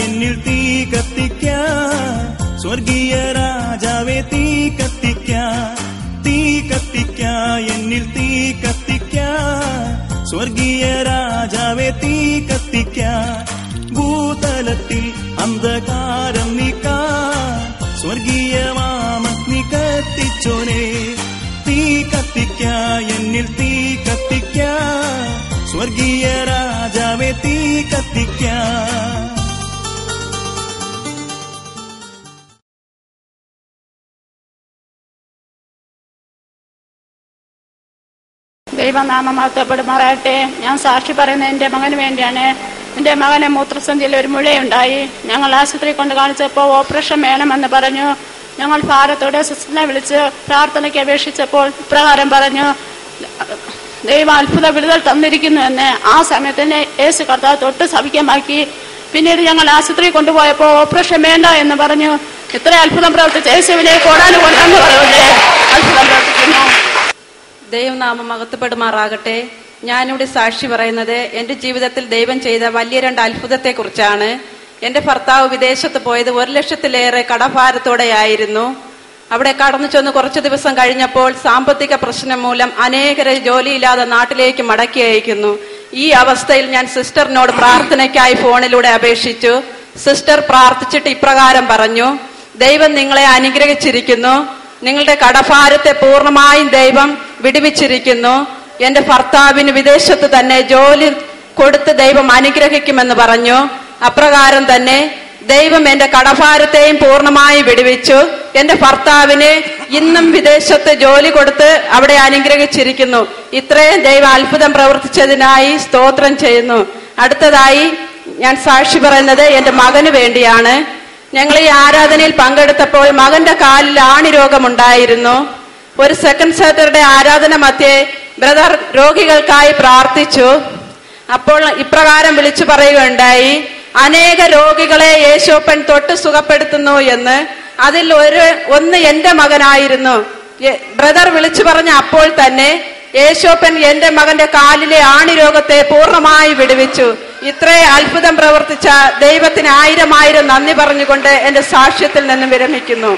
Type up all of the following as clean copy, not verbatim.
എന്നിൽ തീ കത്തിക്കാൻ, സ്വർഗീയ രാജാവേ തീ കത്തിക്കാൻ, തീ കത്തിക്കാൻ, എന്നിൽ തീ കത്തിക്കാൻ, സ്വർഗീയ രാജാവേ തീ കത്തിക്കാൻ. ഭൂതലത്തിൽ അന്ധകാരം നീക്കാൻ, സ്വർഗീയ മാമഗ്നി കത്തിച്ചോനെ. തീ കത്തിക്കാൻ, എന്നിൽ തീ കത്തിക്കാൻ, സ്വർഗീയ രാജാവേ തീ കത്തിക്കാൻ. ദൈവനാമം മഹത്വപ്പെടുമാറാകട്ടെ. ഞാൻ സാക്ഷി പറയുന്നത് എൻ്റെ മകന് വേണ്ടിയാണ്. എൻ്റെ മകന് മൂത്രസന്ധിയിൽ ഒരു മുഴയുണ്ടായി. ഞങ്ങൾ ആശുപത്രി കൊണ്ട് കാണിച്ചപ്പോൾ ഓപ്പറേഷൻ വേണമെന്ന് പറഞ്ഞു. ഞങ്ങൾ ഭാരത്തോടെ സിസ്റ്ററിനെ വിളിച്ച് പ്രാർത്ഥനയ്ക്ക് അപേക്ഷിച്ചപ്പോൾ ഇപ്രകാരം പറഞ്ഞു, ദൈവം അത്ഭുത വിടുതൽ തന്നിരിക്കുന്നു എന്ന്. ആ സമയത്ത് തന്നെ യേശു കർത്താവ് തൊട്ട് സൗഖ്യമാക്കി. പിന്നീട് ഞങ്ങൾ ആശുപത്രി കൊണ്ടുപോയപ്പോൾ ഓപ്പറേഷൻ വേണ്ട എന്ന് പറഞ്ഞു. ഇത്ര അത്ഭുതം പ്രവർത്തിച്ച യേശുവിനെ കോടാനുകൊണ്ടെന്ന് പറയണ്ടേ, അത്ഭുതം പ്രവർത്തിക്കുന്നു. ദൈവനാമം മഹത്വപ്പെടുമാറാകട്ടെ. ഞാനിവിടെ സാക്ഷി പറയുന്നത് എന്റെ ജീവിതത്തിൽ ദൈവം ചെയ്ത വലിയ 2 അത്ഭുതത്തെ കുറിച്ചാണ്. എന്റെ ഭർത്താവ് വിദേശത്ത് പോയത് 1 ലക്ഷത്തിലേറെ കടഭാരത്തോടെയായിരുന്നു. അവിടെ കടന്നു ചെന്ന് കുറച്ചു ദിവസം കഴിഞ്ഞപ്പോൾ സാമ്പത്തിക പ്രശ്നം മൂലം അനേകരെ ജോലിയില്ലാതെ നാട്ടിലേക്ക് മടക്കി അയക്കുന്നു. ഈ അവസ്ഥയിൽ ഞാൻ സിസ്റ്ററിനോട് പ്രാർത്ഥനയ്ക്കായി ഫോണിലൂടെ അപേക്ഷിച്ചു. സിസ്റ്റർ പ്രാർത്ഥിച്ചിട്ട് ഇപ്രകാരം പറഞ്ഞു, ദൈവം നിങ്ങളെ അനുഗ്രഹിച്ചിരിക്കുന്നു, നിങ്ങളുടെ കടഭാരത്തെ പൂർണ്ണമായും ദൈവം വിടുവിച്ചിരിക്കുന്നു. എന്റെ ഭർത്താവിന് വിദേശത്ത് തന്നെ ജോലി കൊടുത്ത് ദൈവം അനുഗ്രഹിക്കുമെന്ന് പറഞ്ഞു. അപ്രകാരം തന്നെ ദൈവം എന്റെ കടഭാരത്തെയും പൂർണ്ണമായി വിടുവിച്ചു. എന്റെ ഭർത്താവിന് ഇന്നും വിദേശത്ത് ജോലി കൊടുത്ത് അവിടെ അനുഗ്രഹിച്ചിരിക്കുന്നു. ഇത്രയും ദൈവം അത്ഭുതം പ്രവർത്തിച്ചതിനായി സ്തോത്രം ചെയ്യുന്നു. അടുത്തതായി ഞാൻ സാക്ഷി പറയുന്നത് എന്റെ മകന് വേണ്ടിയാണ്. ഞങ്ങൾ ഈ ആരാധനയിൽ പങ്കെടുത്തപ്പോൾ മകന്റെ കാലിൽ ആണിരോഗമുണ്ടായിരുന്നു. ഒരു സെക്കൻഡ് സാറ്റർഡേ ആരാധന മധ്യേ ബ്രദർ രോഗികൾക്കായി പ്രാർത്ഥിച്ചു. അപ്പോൾ ഇപ്രകാരം വിളിച്ചു പറയുകയുണ്ടായി, അനേക രോഗികളെ യേശോപ്പൻ തൊട്ട് സുഖപ്പെടുത്തുന്നു എന്ന്. അതിൽ ഒന്ന് എന്റെ മകനായിരുന്നു. ബ്രദർ വിളിച്ചു പറഞ്ഞ അപ്പോൾ തന്നെ യേശോപ്പൻ എന്റെ മകന്റെ കാലിലെ ആണിരോഗത്തെ പൂർണ്ണമായി വിടുവിച്ചു. ഇത്രയും അത്ഭുതം പ്രവർത്തിച്ച ദൈവത്തിന് 1000 നന്ദി പറഞ്ഞുകൊണ്ട് എന്റെ സാക്ഷ്യത്തിൽ നിന്നും വിരമിക്കുന്നു.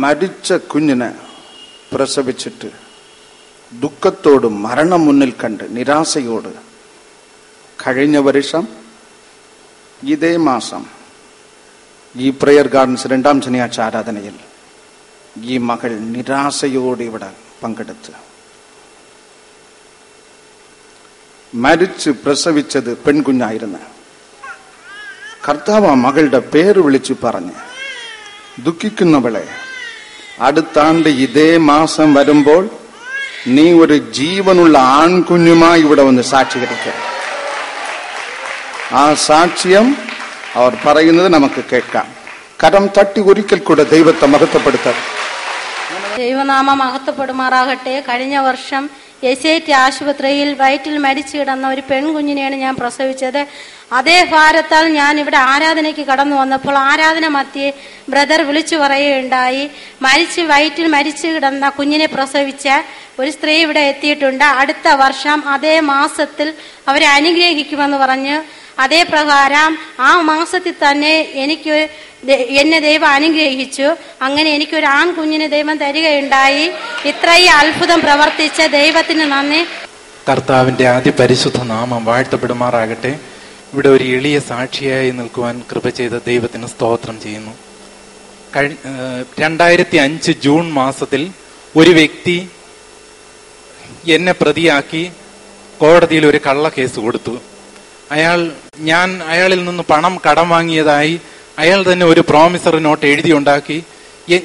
മരിച്ച കുഞ്ഞിനെ പ്രസവിച്ചിട്ട് ദുഃഖത്തോട് മരണം മുന്നിൽ കണ്ട് നിരാശയോട് കഴിഞ്ഞ വർഷം ഇതേ മാസം ഈ പ്രയർ ഗാർഡൻസ് 2ാം ശനിയാഴ്ച ആരാധനയിൽ ഈ മകൾ നിരാശയോടെ ഇവിടെ പങ്കെടുത്ത് മരിച്ച് പ്രസവിച്ചത് പെൺകുഞ്ഞായിരുന്നു. കർത്താവ് മകളുടെ പേര് വിളിച്ചു പറഞ്ഞ്, ദുഃഖിക്കുന്നവളെ, അടുത്താണ്ട് ഇതേ മാസം വരുമ്പോൾ നീ ഒരു ജീവനുള്ള ആൺകുഞ്ഞുമായി ഇവിടെ വന്ന് സാക്ഷീകരിക്കുക. ആ സാക്ഷ്യം അവർ പറയുന്നത് നമുക്ക് കേൾക്കാം. കരം തട്ടി ഒരിക്കൽ കൂടെ ദൈവത്തെ മഹത്വപ്പെടുത്താം. ദൈവനാമം മഹത്വപ്പെടുമാറാകട്ടെ. കഴിഞ്ഞ വർഷം SIT ആശുപത്രിയിൽ വയറ്റിൽ മരിച്ചു കിടന്ന ഒരു പെൺകുഞ്ഞിനെയാണ് ഞാൻ പ്രസവിച്ചത്. അതേ ഭാരത്താൽ ഞാൻ ഇവിടെ ആരാധനയ്ക്ക് കടന്നു വന്നപ്പോൾ ആരാധന മധ്യേ ബ്രദർ വിളിച്ചു പറയുകയുണ്ടായി, വയറ്റിൽ മരിച്ചു കിടന്ന കുഞ്ഞിനെ പ്രസവിച്ച ഒരു സ്ത്രീ ഇവിടെ എത്തിയിട്ടുണ്ട്. അടുത്ത വർഷം അതേ മാസത്തിൽ അവരെ അനുഗ്രഹിക്കുമെന്ന് പറഞ്ഞ് അതേ പ്രകാരം ആ മാസത്തിൽ തന്നെ എന്നെ ദൈവം അനുഗ്രഹിച്ചു. അങ്ങനെ എനിക്കൊരു ആൺകുഞ്ഞിനെ ദൈവം തരികയുണ്ടായി. ഇത്രയും അത്ഭുതം പ്രവർത്തിച്ച ദൈവത്തിന് നന്ദി. കർത്താവിന്റെ അതിപരിശുദ്ധ നാമം വാഴ്ത്തപ്പെടുമാറാകട്ടെ. ഇവിടെ ഒരു എളിയ സാക്ഷിയായി നിൽക്കുവാൻ കൃപ ചെയ്ത ദൈവത്തിന് സ്തോത്രം ചെയ്യുന്നു. 2005 ജൂൺ മാസത്തിൽ ഒരു വ്യക്തി എന്നെ പ്രതിയാക്കി കോടതിയിൽ ഒരു കള്ളക്കേസ് കൊടുത്തു. ഞാൻ അയാളിൽ നിന്ന് പണം കടം വാങ്ങിയതായി അയാൾ തന്നെ ഒരു പ്രോമിസറി നോട്ട് എഴുതി ഉണ്ടാക്കി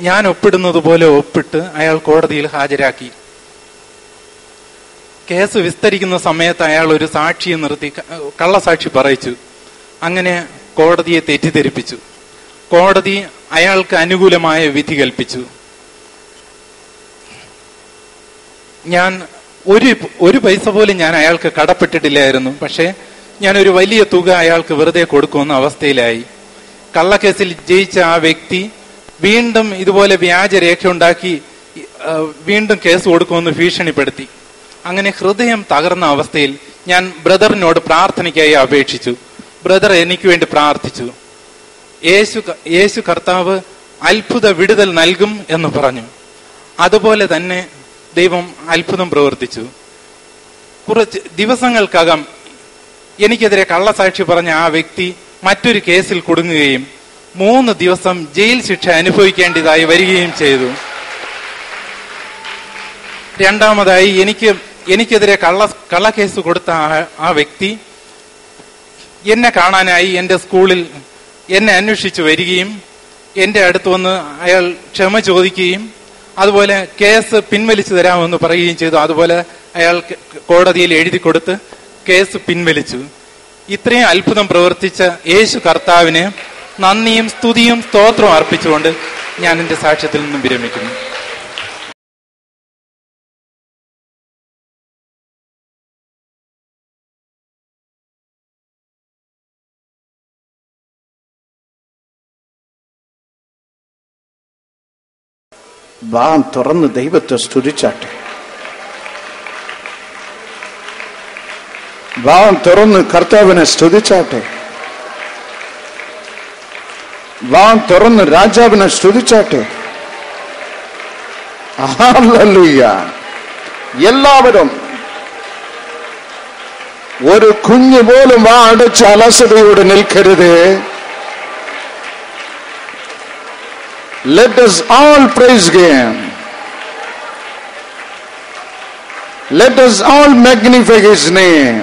ഞാൻ ഒപ്പിടുന്നത് പോലെ ഒപ്പിട്ട് അയാൾ കോടതിയിൽ ഹാജരാക്കി. കേസ് വിസ്തരിക്കുന്ന സമയത്ത് അയാൾ ഒരു സാക്ഷിയെ നിർത്തി കള്ളസാക്ഷി പറയിച്ചു. അങ്ങനെ കോടതിയെ തെറ്റിദ്ധരിപ്പിച്ചു. കോടതി അയാൾക്ക് അനുകൂലമായ വിധി കൽപ്പിച്ചു. ഞാൻ ഒരു പൈസ പോലും ഞാൻ അയാൾക്ക് കടപ്പെട്ടിട്ടില്ലായിരുന്നു. പക്ഷെ ഞാനൊരു വലിയ തുക അയാൾക്ക് വെറുതെ കൊടുക്കുന്ന അവസ്ഥയിലായി. കള്ളക്കേസിൽ ജയിച്ച ആ വ്യക്തി വീണ്ടും ഇതുപോലെ വ്യാജരേഖ ഉണ്ടാക്കി വീണ്ടും കേസ് കൊടുക്കുമെന്ന് ഭീഷണിപ്പെടുത്തി. അങ്ങനെ ഹൃദയം തകർന്ന അവസ്ഥയിൽ ഞാൻ ബ്രദറിനോട് പ്രാർത്ഥനയ്ക്കായി അപേക്ഷിച്ചു. ബ്രദർ എനിക്ക് വേണ്ടി പ്രാർത്ഥിച്ചു. യേശു കർത്താവ് അത്ഭുത വിടുതൽ നൽകും എന്ന് പറഞ്ഞു. അതുപോലെ തന്നെ ദൈവം അത്ഭുതം പ്രവർത്തിച്ചു. കുറച്ച് ദിവസങ്ങൾക്കകം എനിക്കെതിരെ കള്ളസാക്ഷി പറഞ്ഞ ആ വ്യക്തി മറ്റൊരു കേസിൽ കുടുങ്ങുകയും 3 ദിവസം ജയിൽ ശിക്ഷ അനുഭവിക്കേണ്ടതായി വരികയും ചെയ്തു. രണ്ടാമതായി എനിക്കെതിരെ കള്ളക്കേസ് കൊടുത്ത ആ വ്യക്തി എന്നെ കാണാനായി എൻ്റെ സ്കൂളിൽ എന്നെ അന്വേഷിച്ചു വരികയും എൻ്റെ അടുത്ത് വന്ന് അയാൾ ക്ഷമ ചോദിക്കുകയും അതുപോലെ കേസ് പിൻവലിച്ചു തരാമെന്ന് പറയുകയും ചെയ്തു. അതുപോലെ അയാൾ കോടതിയിൽ എഴുതി കൊടുത്ത് കേസ് പിൻവലിച്ചു. ഇത്രയും അത്ഭുതം പ്രവർത്തിച്ച യേശു കർത്താവിന് നന്ദിയും സ്തുതിയും സ്തോത്രവും അർപ്പിച്ചുകൊണ്ട് ഞാൻ എൻ്റെ സാക്ഷ്യത്തിൽ നിന്നും വിരമിക്കുന്നു. വാം തുറന്ന് ദൈവത്തെ സ്തുതിച്ചാട്ടെ. വാം തുറന്ന് കർത്താവിനെ സ്തുതിച്ചാട്ടെ. വാം തുറന്ന് രാജാവിനെ സ്തുതിച്ചാട്ടെ. ഹല്ലേലൂയ. എല്ലാവരും ഒരു കുഞ്ഞു പോലും വാ അടച്ച് അലസതയോടെ നിൽക്കരുത്. Let us all praise Him. Let us all magnify His name.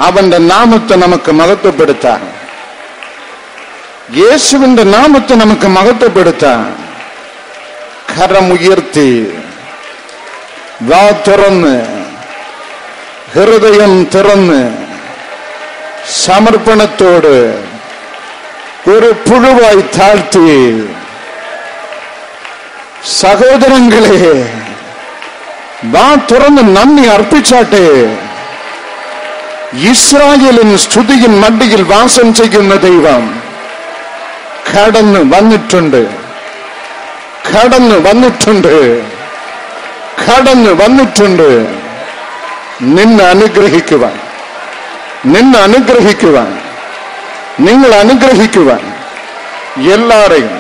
അവന്റെ നാമത്തെ നമുക്ക് മഹത്വപ്പെടുത്താം. യേശുവിന്റെ നാമത്തെ നമുക്ക് മഹത്വപ്പെടുത്താം. കരമുയർത്തി വാ തുറന്ന് ഹൃദയം തുറന്ന് സമർപ്പണത്തോട് ഒരു പുഴുവായി താഴ്ത്തി സഹോദരങ്ങളെ വാ തുറന്ന് നന്ദി അർപ്പിച്ചാട്ടെ. ഇസ്രായേലിൻ സ്തുതിயின் മടിയിൽ വാസം ചെയ്യുന്ന ദൈവം കടന്നു വന്നിട്ടുണ്ട്. കടന്നു വന്നിട്ടുണ്ട്. കടന്നു വന്നിട്ടുണ്ട്. നിന്നെ അനുഗ്രഹിക്കുവാൻ, നിന്നെ അനുഗ്രഹിക്കുവാൻ, നിങ്ങൾ അനുഗ്രഹിക്കുവാൻ എല്ലാരെയും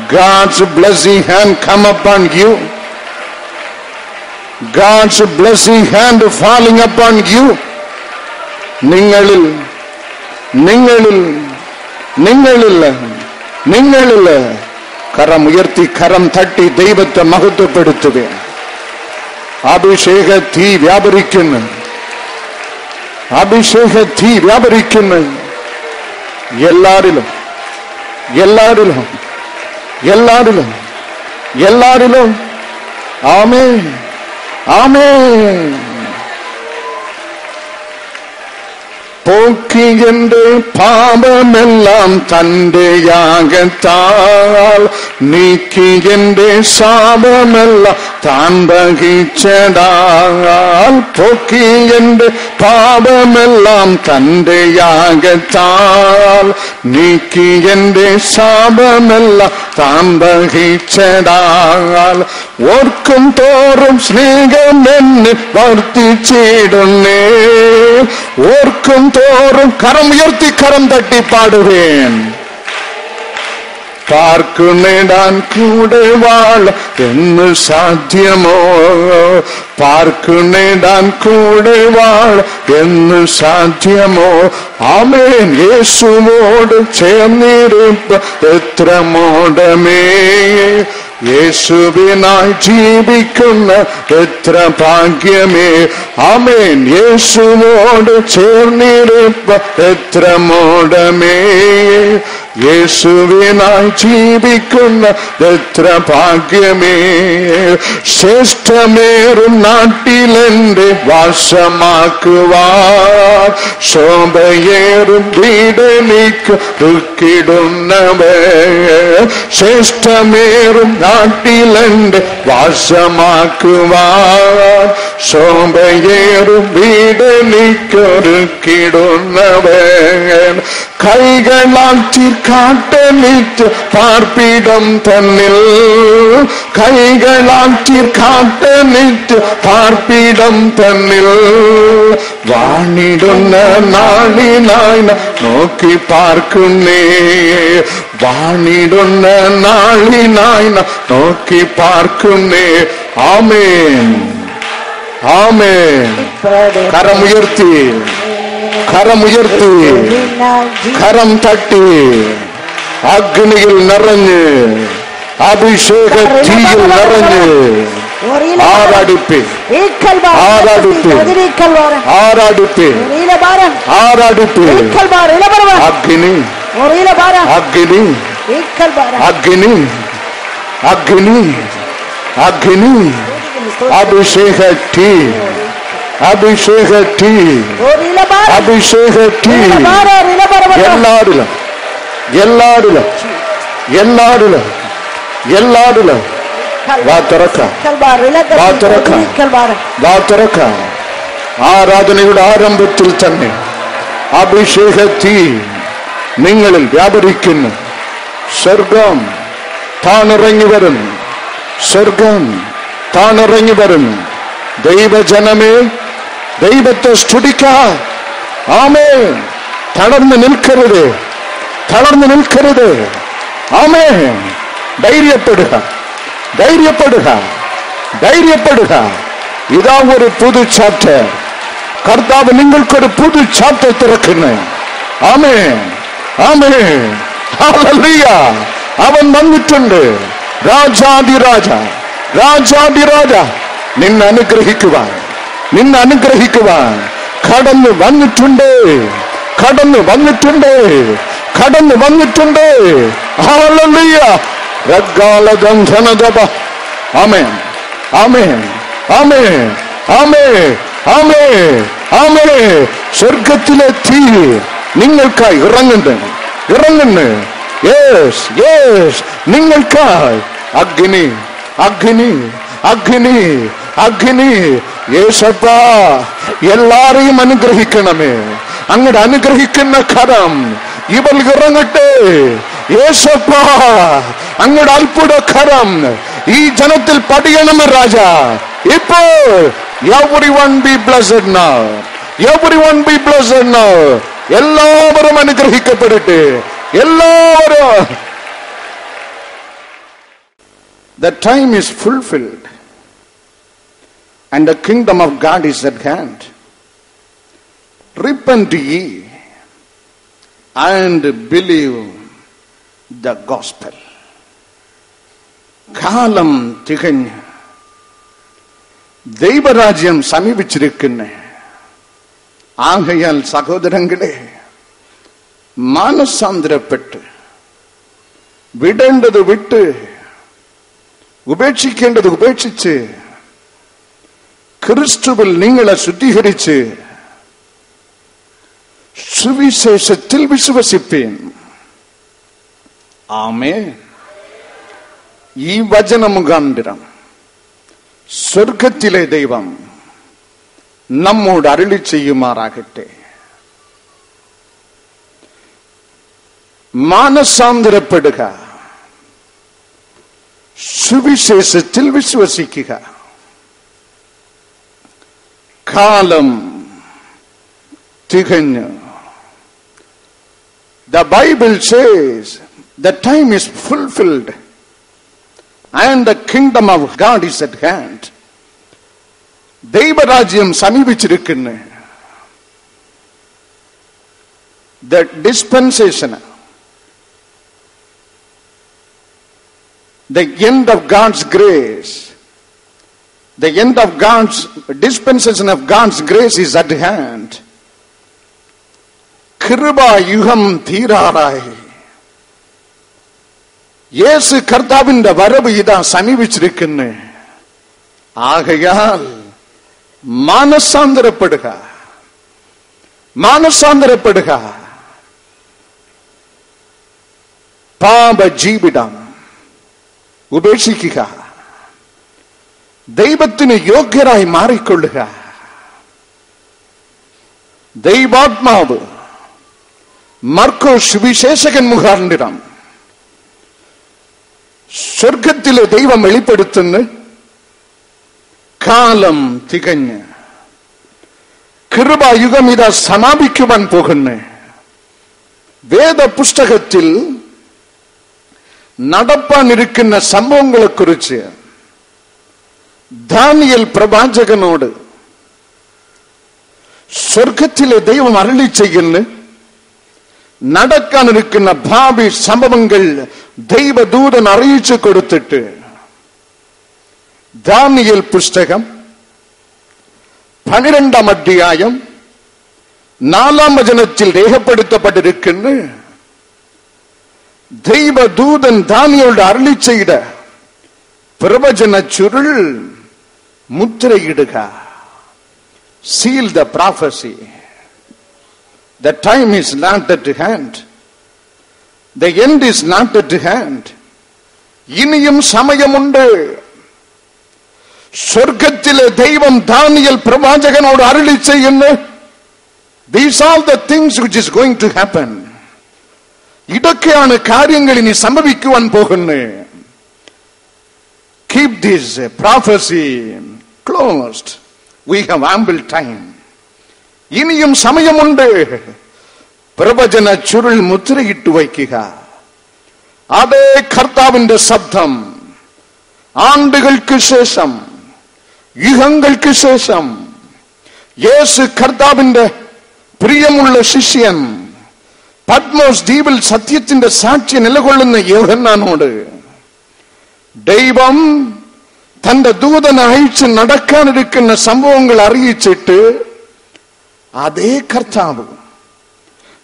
God's blessing hand come upon you. God's blessing hand falling upon you. നിങ്ങളിൽ കരം ഉയർത്തി കരം തട്ടി ദൈവത്തെ മഹത്വപ്പെടുത്തുക. അഭിഷേക തീ വ്യാപരിക്കുന്നു. അഭിഷേക തീ വ്യാപരിക്കുന്നു. എല്ലാരിലും ആമേൻ ആമേൻ. പോക്കി എന്റെ പാപമെല്ലാം തന്റെ യാഗത്താൽ നീക്കി എന്റെ ശാപമെല്ലാം താൻ വഹിച്ചടാൽ. പോക്കി എന്റെ പാപമെല്ലാം തന്റെ യാഗത്താൽ നീക്കി എന്റെ ശാപമെല്ലാം താൻ വഹിച്ചടാൽ. ഓർക്കും തോറും സ്നേഹം എന്നെ വർദ്ധിച്ചിടുന്നേ. ഓർക്കും തോറും കരം ഉയർത്തി കരം തട്ടി പാടുവേൻ. പാർക്കുന്നിടാൻ കൂടെ വാഴ എന്ന് സാധ്യമോ? പാർക്കുന്നിടാൻ കൂടെ വാഴ എന്ന് സാധ്യമോ? ആമേൻ. യേശുവോട് ചേർന്നിരുപ്പ എത്ര മോടമേ. യേശുവിനായി ജീവിക്കുന്ന എത്ര ഭാഗ്യമേ. ആമേൻ. യേശുവോട് ചേർന്നിരുപ്പ എത്ര മോടമേ. യേശുവിനായി ജീവിക്കുന്ന എത്ര ഭാഗ്യമേ. ശ്രേഷ്ഠമേറും നാട്ടിലെന്റെ വാസമാക്കുവാൻ ശോഭയേറും വീടെനിക്ക് ദുഃഖിടുന്നവേ. ശ്രേഷ്ഠമേറും നാട്ടിലെന്റെ വാസമാക്കുവാൻ ശോഭയേറും വീടെനിക്ക് ദുഃഖിടുന്നവേ. കൈകളാൽ തീർക്കാട്ടനിറ്റ് പാർപ്പിടം തന്നിൽ. കൈകളാൽ തീർക്കാട്ടനിറ്റ് പാർപ്പിടം തന്നിൽ. വാണിടുന്ന നാളിനായി നോക്കി പാർക്കുന്നേ. വാണിടുന്ന നാളിനായി നോക്കി പാർക്കുന്നേ. ആമേൻ, ആമേൻ. കരമുയർത്തി, കരമുയർത്തി, കരം തട്ടി, അഗ്നിയിൽ നിറഞ്ഞ്, അഭിഷേക തീയിൽ നിറഞ്ഞ് ആരാടിപ്പേ, ആരാടിപ്പേ, ആരാടിപ്പേ, ആരാടിപ്പേ. അഗ്നി, അഗ്നി, അഗ്നി, അഗ്നി, അഗ്നി, അഭിഷേക തീ, അഭിഷേക തീ, അഭിഷേക തീ. എല്ലാരിലും, എല്ലാരിലും, എല്ലാരിലും, എല്ലാരിലും. ആരാധനയുടെ ആരംഭത്തിൽ തന്നെ അഭിഷേക തീ നിങ്ങളിൽ വ്യാപരിക്കുന്നു. സ്വർഗം താണിറങ്ങി വരുന്നു, സ്വർഗം താണിറങ്ങി വരുന്നു. ദൈവജനമേ, ദൈവത്തെ സ്തുതിക്കാൻ. ആമേൻ. തളർന്നു നിൽക്കരുത്, തളർന്നു നിൽക്കരുത്. ആമേൻ. ധൈര്യപ്പെടുക, ധൈര്യപ്പെടുക, ധൈര്യപ്പെടുക. ഇതാ ഒരു പുതു ചാപ്റ്റർ. കർത്താവ് നിങ്ങൾക്കൊരു പുതു ചാപ്റ്റർ തുറക്കുന്നു. ആമേൻ, ആമേൻ, ഹല്ലേലൂയ. അവൻ വന്നിട്ടുണ്ട്. രാജാധിരാജ, രാജാധിരാജ നിന്നെ അനുഗ്രഹിക്കുവാൻ, നിന്നെ അനുഗ്രഹിക്കുവാൻ കടന്നു വന്നിട്ടുണ്ട്, കടന്നു വന്നിട്ടുണ്ട്, കടന്നു വന്നിട്ടുണ്ട്. ഹല്ലേലൂയ. രഗ്ഗാലഗന്ധനദബ. ആമേൻ, ആമേൻ, ആമേൻ, ആമേൻ, ആമേൻ, ആമേൻ. സ്വർഗത്തിലെ തീ നിങ്ങൾക്കായി ഇറങ്ങുന്നു, ഇറങ്ങുന്നു. യേസ്, യേസ്, നിങ്ങൾക്കായി അഗ്നി, അഗ്നി, അഗ്നി, അഗ്നി. യേശപ്പാ, എല്ലാരെയും അനുഗ്രഹിക്കണമേ. അങ്ങോട്ട് അനുഗ്രഹിക്കുന്ന കരം ഇവൾ ഇറങ്ങട്ടെ. യേശപ്പാ, അങ്ങോട്ട് അത്ഭുത കരം ഈ ജനത്തിൽ പടിയണമേ രാജാ. ഇപ്പോൾ everyone be blessed now, everyone be blessed now. എല്ലാവരും അനുഗ്രഹിക്കപ്പെടട്ടെ, എല്ലാവരും. The time is fulfilled and the kingdom of God is at hand. Repent ye and believe the gospel. കാലം തികഞ്ഞ് ദൈവരാജ്യം സമീപിച്ചിരിക്കുന്നു. ആകയാൽ സഹോദരങ്ങളെ, മാനസാന്തരപ്പെട്ട് വിടേണ്ടത് വിട്ട് ഉപേക്ഷിക്കേണ്ടത് ഉപേക്ഷിച്ച് ക്രിസ്തുവിൽ നിങ്ങളെ ശുദ്ധീകരിച്ച് സുവിശേഷത്തിൽ വിശ്വസിപ്പീൻ. ആമേൻ. ഈ വചന മുഖാന്തരം സ്വർഗത്തിലെ ദൈവം നമ്മോട് അരുളി ചെയ്യുമാറാകട്ടെ. മാനസാന്തരപ്പെടുക, സുവിശേഷത്തിൽ വിശ്വസിക്കുക. കാലം തികഞ്ഞു. The Bible says the time is fulfilled and the kingdom of God is at hand. ദൈവരാജ്യം സമീപിച്ചിരിക്കുന്നു. The dispensation, the end of God's grace, the end of God's dispensation of God's grace is at hand. കൃപാ യുഗം തീരാറായി. യേശു കർത്താവിന്റെ വരവ് ഇതാ സമീപിച്ചിരിക്കുന്നു. ആകയാൽ മാനസാന്തരപ്പെടുക, മാനസാന്തരപ്പെടുക. പാപജീവിതം ഉപേക്ഷിക്കുക. ദൈവത്തിന് യോഗ്യരായി മാറിക്കൊള്ളുക. ദൈവാത്മാവ് മർക്കോസ് സുവിശേഷകൻ മുഖാന്തരം സ്വർഗത്തിലെ ദൈവം വെളിപ്പെടുത്തുന്നു. കാലം തികഞ്ഞ് കൃപായുഗം ഇതാ സമാപിക്കുവാൻ പോകുന്നു. വേദപുസ്തകത്തിൽ നടപ്പാനിരിക്കുന്ന സംഭവങ്ങളെ കുറിച്ച് ദാനിയേൽ പ്രവാചകനോട് സ്വർഗത്തിലെ ദൈവം അരുളി ചെയ്യുന്നു. നടക്കാനിരിക്കുന്ന ഭാവി സംഭവങ്ങൾ ദൈവദൂതൻ അറിയിച്ചു കൊടുത്തിട്ട് ദാനിയേൽ പുസ്തകം 12-ാം അധ്യായം 4-ാം വചനത്തിൽ രേഖപ്പെടുത്തപ്പെട്ടിരിക്കുന്നു. ദൈവദൂതൻ ദാനിയേലോട് അരുളി ചെയ്ത പ്രവചന ചുരുൾ മുദ്രയിടുക. Seal the prophecy. The time is not at hand. The end is not at hand. ഇനിയും സമയമുണ്ട്. സ്വർഗത്തിലെ ദൈവം ദാനിയേൽ പ്രവാചകനോട് അരുളി ചെയ്യുന്നു. These are the things which is going to happen. ഇതൊക്കെയാണ് കാര്യങ്ങൾ ഇനി സംഭവിക്കുവാൻ പോകുന്നത്. Keep this prophecy closed. We have ample time. ഇനിയും സമയമുണ്ട്. പ്രവചന ചുരുൾ മുദ്രയിട്ട് വയ്ക്കുക. അതേ കർത്താവിന്റെ ശബ്ദം ആണ്ടുകൾക്ക് ശേഷം, യുഗങ്ങൾക്ക് ശേഷം, യേശു കർത്താവിന്റെ പ്രിയമുള്ള ശിഷ്യൻ പത്മോസ് ദ്വീപിൽ സത്യത്തിന്റെ സാക്ഷി നിലകൊള്ളുന്ന യോഹന്നാനോട് ദൈവം തന്റെ ദൂതനെ അയച്ച് നടക്കാനിരിക്കുന്ന സംഭവങ്ങൾ അറിയിച്ചിട്ട് അതേ കർത്താവ്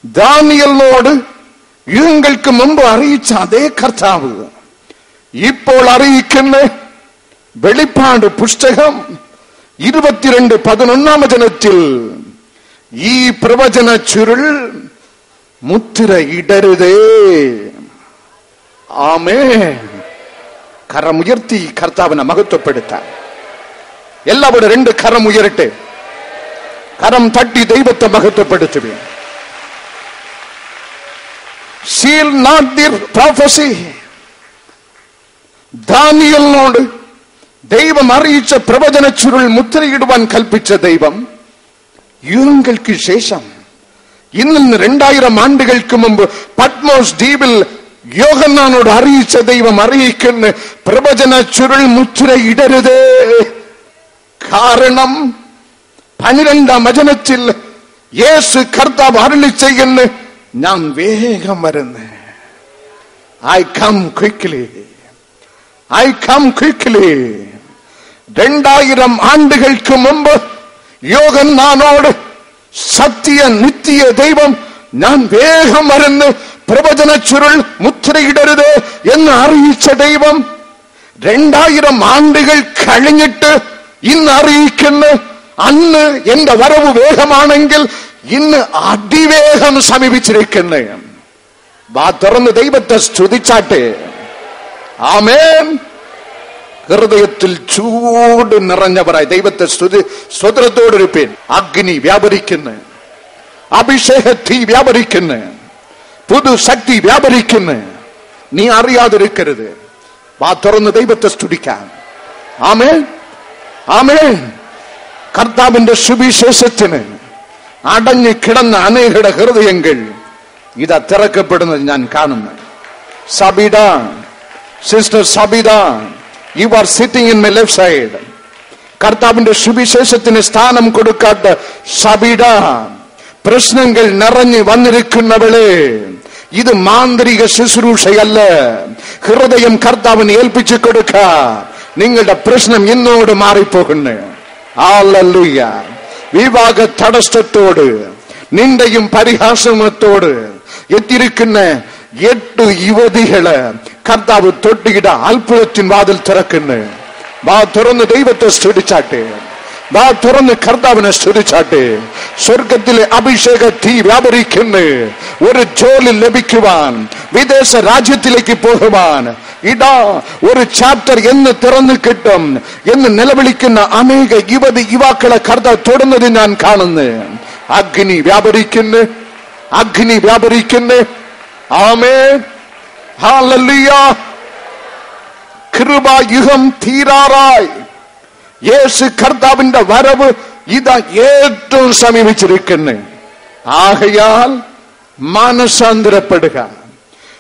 ദാനിയേലിനോട് യുഗങ്ങൾക്ക് മുമ്പ് അറിയിച്ച അതേ കർത്താവ് ഇപ്പോൾ അറിയിക്കുന്ന വെളിപ്പാട് പുസ്തകം 22:11 വചനത്തിൽ ഈ പ്രവചന ചുരുൾ മുദ്ര ഇടരുതേ. ആമേൻ. കരമുയർത്തി കർത്താവിനെ മഹത്വപ്പെടുത്താൻ എല്ലാവരും 2 കരം ഉയരട്ടെ. കരം തട്ടി ദൈവത്തെ മഹത്വപ്പെടുത്തുക. Seal not the prophecy. ദാനിയേലിനോട് ദൈവം അറിയിച്ച പ്രവചന ചുരുൾ മുദ്രയിടുവാൻ കൽപ്പിച്ച ദൈവം യുഗങ്ങൾക്ക് ശേഷം ഇന്ന് 2000 ആണ്ടുകൾക്ക് മുമ്പ് പത്മോസ് ദ്വീപിൽ യോഹന്നാനോട് അറിയിച്ച ദൈവം അറിയിക്കുന്ന പ്രവചന ചുരുൾ മുദ്രയിടരുതേ. കാരണം 12-ാം വചനത്തിൽ യേശു കർത്താവ് അരുളി ചെയ്യുന്നു, ഞാൻ വേഗം വരുന്നു. I come quickly. I come quickly. 2000 ആണ്ടുകൾക്ക് മുമ്പ് യോഹന്നാനോട് സത്യ നിത്യ ദൈവം ഞാൻ വേഗം വരുന്നു, പ്രവചന ചുരുൾ മുദ്രയിടരുത് എന്ന് അറിയിച്ച ദൈവം 2000 ആണ്ടുകൾ കഴിഞ്ഞിട്ട് ഇന്ന് അറിയിക്കുന്നു, അന്ന് എന്റെ വരവ് വേഗമാണെങ്കിൽ ഇന്ന് അതിവേഗം സമീപിച്ചിരിക്കുന്നു. വാ തുറന്ന് ദൈവത്തെ സ്തുതിച്ചാട്ടെ. ആമേൻ. ഹൃദയത്തിൽ ചൂട് നിറഞ്ഞവരായി ദൈവത്തെ സ്വതന്ത്രത്തോടിരിപ്പേൻ. അഗ്നി വ്യാപരിക്കുന്നു, അഭിഷേക തീ വ്യാപരിക്കുന്നു, പുതു ശക്തി വ്യാപരിക്കുന്നു. നീ അറിയാതിരിക്കരുത്. വാ തുറന്ന് ദൈവത്തെ സ്തുതിക്കാൻ. ആമേൻ, ആമേൻ. കർത്താവിന്റെ സുവിശേഷത്തിന് അടഞ്ഞു കിടന്ന അനേകരുടെ ഹൃദയങ്ങൾ ഇതാ തിറക്കപ്പെടുന്നത് ഞാൻ കാണുന്നു. Sabitha, sister Sabitha, you are sitting in my left side. കർത്താവിന്റെ സുവിശേഷത്തിന് സ്ഥാനം കൊടുക്കാത്ത സബിത, പ്രശ്നങ്ങൾ നിറഞ്ഞു വന്നിരിക്കുന്നവളെ, ഇത് മാന്ത്രിക ശുശ്രൂഷയല്ല. ഹൃദയം കർത്താവിന് ഏൽപ്പിച്ചു കൊടുക്ക. നിങ്ങളുടെ പ്രശ്നം ഇന്നോട് മാറിപ്പോകുന്നു. ഹല്ലേലൂയ. വിവാഹ തടസ്സത്തോട് നിന്റെയും പരിഹാസമത്തോട് എത്തിയിരിക്കുന്ന 8 യുവതികള് കർത്താവ് തൊട്ടിയിട അത്ഭുതത്തിൻ വാതിൽ തുറക്കുന്നു. വാ തുറന്ന് ദൈവത്തെ സ്തുതിച്ചാട്ടെ. വാ തുറന്ന് കർത്താവിനെ സ്തുതിച്ചാട്ടെ. സ്വർഗത്തിലെ അഭിഷേക തീ വ്യാപരിക്കുന്നു. ഒരു ജോലി ലഭിക്കുവാൻ, വിദേശ രാജ്യത്തിലേക്ക് പോകുവാൻ, ഇതാ ഒരു ചാപ്റ്റർ എന്ന് തുറന്നു കിട്ടും എന്ന് നിലവിളിക്കുന്ന അനേക യുവാക്കളെ കർത്താവ് തൊടുന്നത് ഞാൻ കാണുന്നു. അഗ്നി വ്യാപരിക്കുന്നു, അഗ്നി വ്യാപരിക്കുന്നു. ആമേൻ, ഹല്ലേലൂയ. കൃപായുഗം തീരാറായി. യേശു കർത്താവിന്റെ വരവ് ഇതാ ഏറ്റവും സമീപിച്ചിരിക്കുന്നു. ആകയാൽ മാനസാന്തരപ്പെടുക,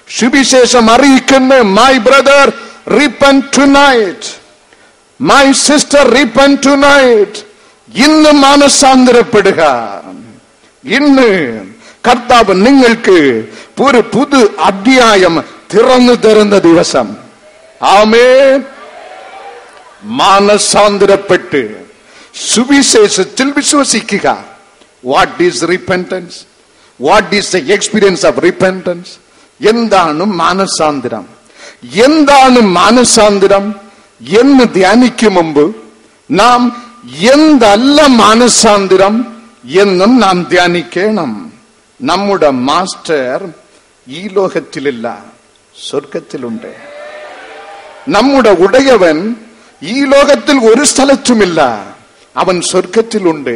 സുവിശേഷം അറിയിക്കുന്നു. My brother, repent tonight. My sister, repent tonight. ഇന്ന് മാനസാന്തരപ്പെടുക. ഇന്ന് കർത്താവ് നിങ്ങൾക്ക് ഒരു പുതു അധ്യായം തുറന്നു തരുന്ന ദിവസം. ആമേൻ. മാനസാന്തരപ്പെട്ട് സുവിശേഷത്തിൽ വിശ്വസിക്കുക. What is repentance? What is the experience of repentance? എന്താണ് മാനസാന്തരം? എന്താണ് മാനസാന്തരം എന്ന് ധ്യാനിക്കും മുമ്പ് നാം എന്തല്ല മാനസാന്തരം എന്നും നാം ധ്യാനിക്കണം. നമ്മുടെ മാസ്റ്റർ ഈ ലോകത്തിലില്ല, സ്വർഗത്തിലുണ്ട്. നമ്മുടെ ഉടയവൻ ഈ ലോകത്തിൽ ഒരു സ്ഥലത്തുമില്ല, അവൻ സ്വർഗത്തിലുണ്ട്.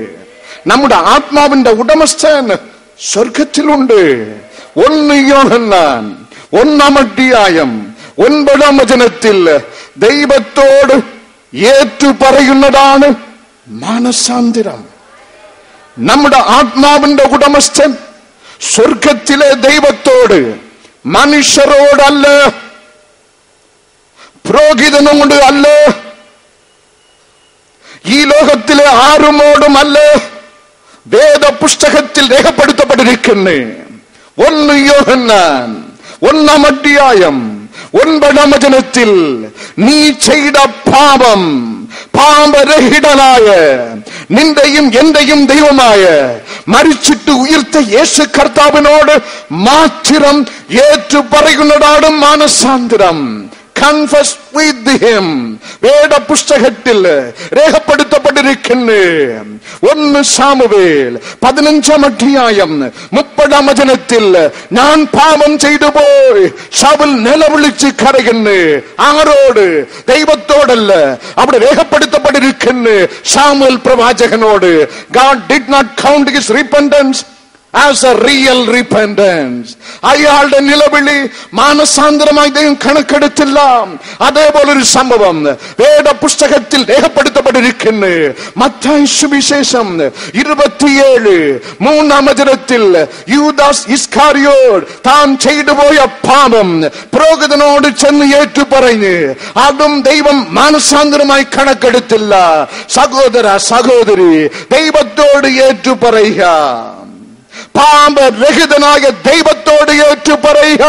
നമ്മുടെ ആത്മാവിന്റെ ഉടമസ്ഥൻ സ്വർഗത്തിലുണ്ട്. 1 യോഹന്നാൻ 1-ാം അധ്യായം 9-ാം വചനത്തിൽ ദൈവത്തോട് ഏറ്റുപറയുന്നതാണ് മാനസാന്തരം. നമ്മുടെ ആത്മാവിന്റെ ഉടമസ്ഥൻ സ്വർഗത്തിലെ ദൈവത്തോട്, മനുഷ്യരോടല്ല, പുരോഹിതനോട് അല്ല, ഈ ലോകത്തിലെ ആരുമോടുമല്ല, വേദപുസ്തകത്തിൽ രേഖപ്പെടുത്തപ്പെട്ടിരിക്കുന്നു. 1 യോഹന്നാൻ 1-ാം അധ്യായം 9-ാം വചനത്തിൽ നീ ചെയ്ത പാപം പാപരഹിതനായ നിന്റെയും എന്റെയും ദൈവമായ മരിച്ചിട്ട് ഉയർത്ത യേശു കർത്താവിനോട് മാത്രം ഏറ്റുപറയുന്നതാണ് മാനസാന്തരം. Confess with him. വേദപുസ്തകത്തിൽ രേഖപ്പെടുത്തപ്പെട്ടിരിക്കുന്നു. 1 സാമുവേൽ 15-ാം അധ്യായം 30-ാം വചനത്തിൽ ഞാൻ പാപം ചെയ്തു പോയി ശൗൽ നിലവിളിച്ച് കരയുന്നു. ആരോട്? ദൈവത്തോടല്ല. അവിടെ രേഖപ്പെടുത്തപ്പെട്ടിരിക്കുന്നു സാമുവേൽ പ്രവാചകനോട്. God did not count his repentance as a real repentance. അയാളുടെ നിലവിളി മാനസാന്തരമായി ദൈവം കണക്കെടുത്തില്ല. അതേപോലൊരു സംഭവം വേദപുസ്തകത്തിൽ രേഖപ്പെടുത്തപ്പെട്ടിരിക്കുന്നു. മത്തായി സുവിശേഷം 27-3-ാം വചനത്തിൽ യൂദാസ് ഇസ്കാരിയോട് താൻ ചെയ്തു പോയ പാപം പുരോഹിതനോട് ചെന്ന് ഏറ്റുപറഞ്ഞ് അതും ദൈവം മാനസാന്തരമായി കണക്കെടുത്തില്ല. സഹോദര സഹോദരി, ദൈവത്തോട് ഏറ്റുപറയുക. പാപരഹിതനായ ദൈവത്തോട് ഏറ്റുപറയുക.